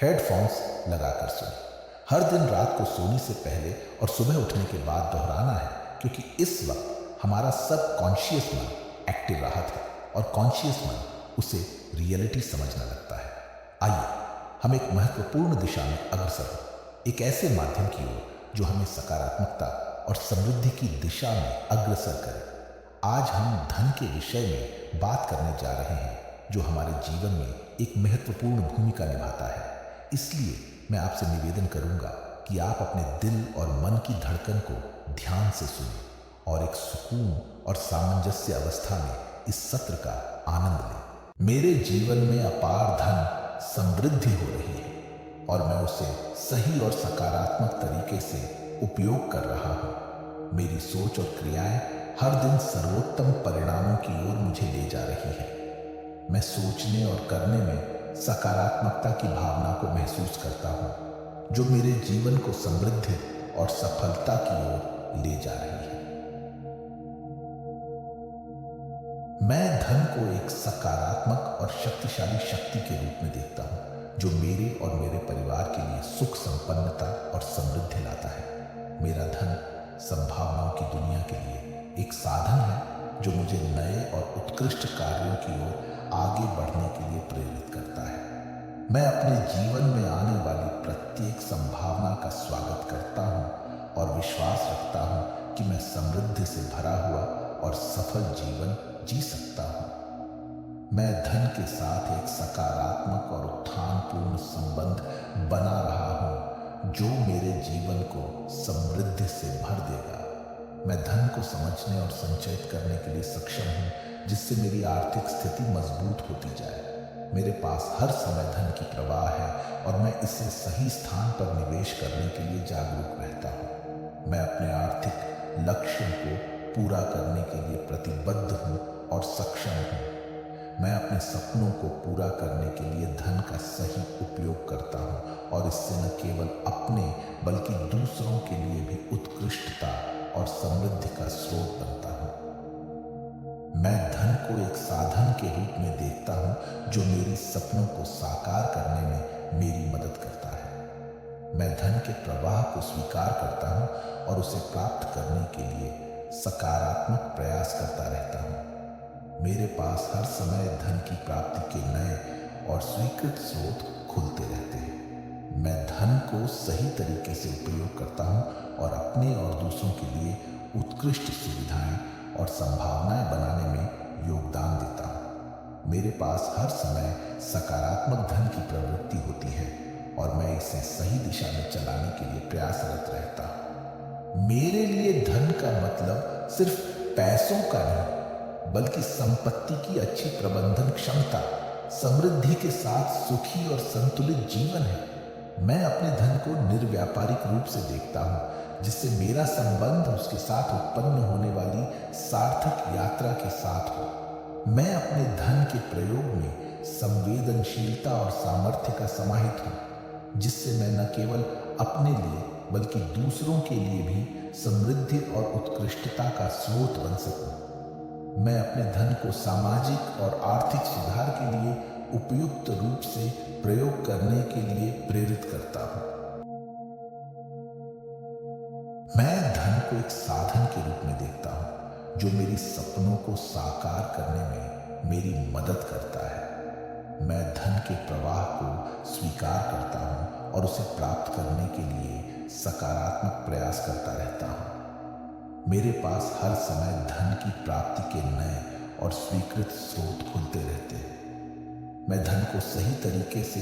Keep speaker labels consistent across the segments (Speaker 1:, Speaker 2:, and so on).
Speaker 1: Headphones लगाकर सुने। हर दिन रात को सोने से पहले और सुबह उठने के बाद दोहराना है, क्योंकि इस वक्त हमारा सब कॉन्शियस मन एक्टिव रहा था और कॉन्शियस मन उसे रियलिटी समझने लगता है। आइए हम एक महत्वपूर्ण दिशा में अग्रसर हो, एक ऐसे माध्यम की ओर जो हमें सकारात्मकता और समृद्धि की दिशा में अग्रसर करे। आज हम धन के विषय में बात करने जा रहे हैं, जो हमारे जीवन में एक महत्वपूर्ण भूमिका निभाता है। इसलिए मैं आपसे निवेदन करूंगा कि आप अपने दिल और मन की धड़कन को ध्यान से सुनें और एक सुकून और सामंजस्य अवस्था में इस सत्र का आनंद लें। मेरे जीवन में अपार धन समृद्धि हो रही है और मैं उसे सही और सकारात्मक तरीके से उपयोग कर रहा हूं। मेरी सोच और क्रियाएं हर दिन सर्वोत्तम परिणामों की ओर मुझे ले जा रही है। मैं सोचने और करने में सकारात्मकता की भावना को महसूस करता हूं, जो मेरे जीवन को समृद्धि और सफलता की ओर ले जा रही है। मैं धन को एक सकारात्मक और शक्तिशाली शक्ति के रूप में देखता हूं, जो मेरे और मेरे परिवार के लिए सुख, संपन्नता और समृद्धि लाता है। मेरा धन संभावनाओं की दुनिया के लिए एक साधन है, जो मुझे नए और उत्कृष्ट कार्यों की ओर आगे बढ़ने के लिए प्रेरित करता है। मैं अपने जीवन में आने वाली प्रत्येक संभावना का स्वागत करता हूं और विश्वास रखता हूं कि मैं समृद्धि से भरा हुआ और सफल जीवन जी सकता हूं। मैं धन के साथ एक सकारात्मक और उत्थानपूर्ण संबंध बना रहा हूं, जो मेरे जीवन को समृद्धि से भर देगा। मैं धन को समझने और संचयित करने के लिए सक्षम हूं, जिससे मेरी आर्थिक स्थिति मजबूत होती जाए। मेरे पास हर समय धन की प्रवाह है और मैं इसे सही स्थान पर निवेश करने के लिए जागरूक रहता हूं। मैं अपने आर्थिक लक्ष्यों को पूरा करने के लिए प्रतिबद्ध हूं और सक्षम हूं। मैं अपने सपनों को पूरा करने के लिए धन का सही उपयोग करता हूं और इससे न केवल अपने बल्कि दूसरों के लिए भी उत्कृष्टता और समृद्धि का स्रोत बनता हूं। मैं धन को एक साधन के रूप में देखता हूं, जो मेरी सपनों को साकार करने में मेरी मदद करता है। मैं धन के प्रवाह को स्वीकार करता हूं और उसे प्राप्त करने के लिए सकारात्मक प्रयास करता रहता हूं। मेरे पास हर समय धन की प्राप्ति के नए और स्वीकृत स्रोत खुलते रहते हैं। मैं धन को सही तरीके से उपयोग करता हूं और अपने और दूसरों के लिए उत्कृष्ट सुविधाएं और संभावनाएं बनाने में योगदान देता हूं। मेरे पास हर समय सकारात्मक धन की प्रवृत्ति होती है और मैं इसे सही दिशा में चलाने के लिए प्रयासरत रहता हूं। मेरे लिए धन का मतलब सिर्फ पैसों का नहीं, बल्कि संपत्ति की अच्छी प्रबंधन क्षमता, समृद्धि के साथ सुखी और संतुलित जीवन है। मैं अपने धन को निर्व्यापारिक रूप से देखता हूं, जिससे मेरा संबंध उसके साथ उत्पन्न होने वाली सार्थक यात्रा के साथ हो। मैं अपने धन के प्रयोग में संवेदनशीलता और सामर्थ्य का समाहित हूं, जिससे मैं न केवल अपने लिए बल्कि दूसरों के लिए भी समृद्धि और उत्कृष्टता का स्रोत बन सकूं। मैं अपने धन को सामाजिक और आर्थिक सुधार के लिए उपयुक्त रूप से प्रयोग करने के लिए प्रेरित करता हूं। मैं धन को एक साधन के रूप में देखता हूं, जो मेरी सपनों को साकार करने में मेरी मदद करता है। मैं धन के प्रवाह को स्वीकार करता हूं और उसे प्राप्त करने के लिए सकारात्मक प्रयास करता रहता हूं। मेरे पास हर समय धन की प्राप्ति के नए और स्वीकृत स्रोत खुलते रहते हैं। मैं धन को सही तरीके से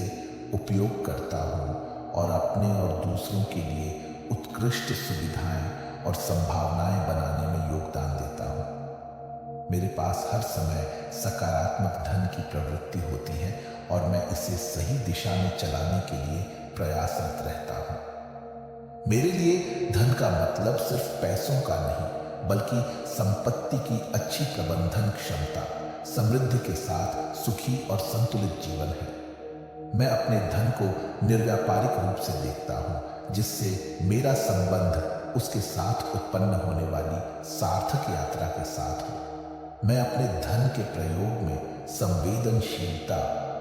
Speaker 1: उपयोग करता हूं और अपने और दूसरों के लिए उत्कृष्ट सुविधाएं और संभावनाएं बनाने में योगदान देता हूं। मेरे पास हर समय सकारात्मक धन की प्रवृत्ति होती है और मैं इसे सही दिशा में चलाने के लिए प्रयासरत रहता हूं। मेरे लिए धन का मतलब सिर्फ पैसों का नहीं, बल्कि संपत्ति की अच्छी प्रबंधन क्षमता, समृद्धि के साथ सुखी और संतुलित जीवन है। मैं अपने धन को निर्व्यापारिक रूप से देखता हूं, जिससे मेरा संबंध उसके साथ उत्पन्न होने वाली सार्थक यात्रा के साथ हो। मैं अपने धन के प्रयोग में संवेदनशीलता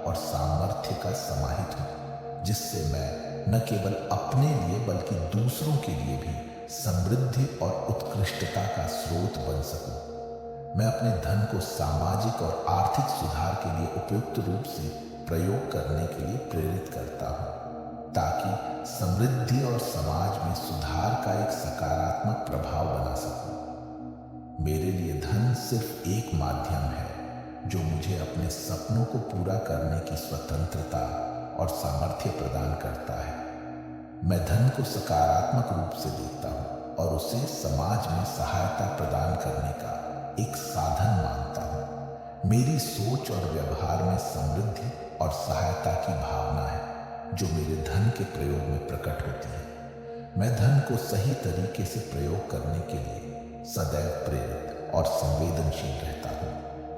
Speaker 1: और सामर्थ्य का समाहित हूं, जिससे मैं न केवल अपने लिए बल्कि दूसरों के लिए भी समृद्धि और उत्कृष्टता का स्रोत बन सकूं। मैं अपने धन को सामाजिक और आर्थिक सुधार के लिए उपयुक्त रूप से प्रयोग करने के लिए प्रेरित करता हूं, ताकि समृद्धि और समाज में सुधार का एक सकारात्मक प्रभाव बना सकूं। मेरे लिए धन सिर्फ एक माध्यम है जो मुझे अपने सपनों को पूरा करने की स्वतंत्रता और सामर्थ्य प्रदान करता है। मैं धन को सकारात्मक रूप से देखता हूं और उसे समाज में सहायता प्रदान करने का एक साधन मानता हूं। मेरी सोच और व्यवहार में समृद्धि और सहायता की भावना है जो मेरे धन के प्रयोग में प्रकट होती है। मैं धन को सही तरीके से प्रयोग करने के लिए सदैव प्रेरित और संवेदनशील रहता हूं,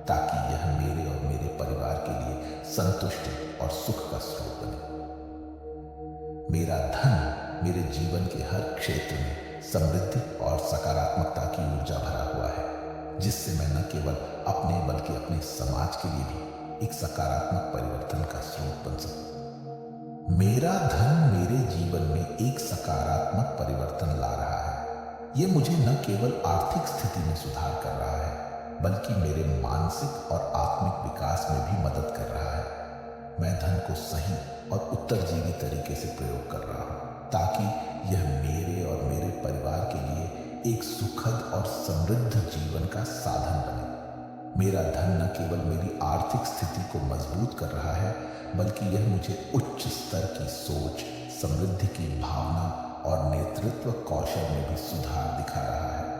Speaker 1: ताकि यह मेरे और मेरे परिवार के लिए संतुष्टि और सुख का स्रोत बने। मेरा धन मेरे जीवन के हर क्षेत्र में समृद्धि और सकारात्मकता की ऊर्जा भरा हुआ है, जिससे मैं न केवल अपने बल्कि अपने समाज के लिए भी एक सकारात्मक परिवर्तन का स्रोत बन सकूं। मेरा धन मेरे जीवन में एक सकारात्मक परिवर्तन ला रहा है। यह मुझे न केवल आर्थिक स्थिति में सुधार कर रहा है, बल्कि मेरे मानसिक और आत्मिक विकास में भी मदद कर रहा है। मैं धन को सही और उत्तरजीवी तरीके से प्रयोग कर रहा हूं, ताकि यह मेरे और मेरे परिवार के लिए एक सुखद और समृद्ध जीवन का साधन बने। मेरा धन न केवल मेरी आर्थिक स्थिति को मजबूत कर रहा है, बल्कि यह मुझे उच्च स्तर की सोच, समृद्धि की भावना और नेतृत्व कौशल में भी सुधार दिखा रहा है।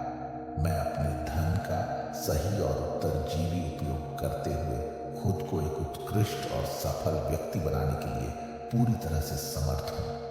Speaker 1: मैं अपने धन का सही और उत्तरजीवी उपयोग करते हुए खुद को एक उत्कृष्ट और सफल व्यक्ति बनाने के लिए पूरी तरह से समर्थ हूं।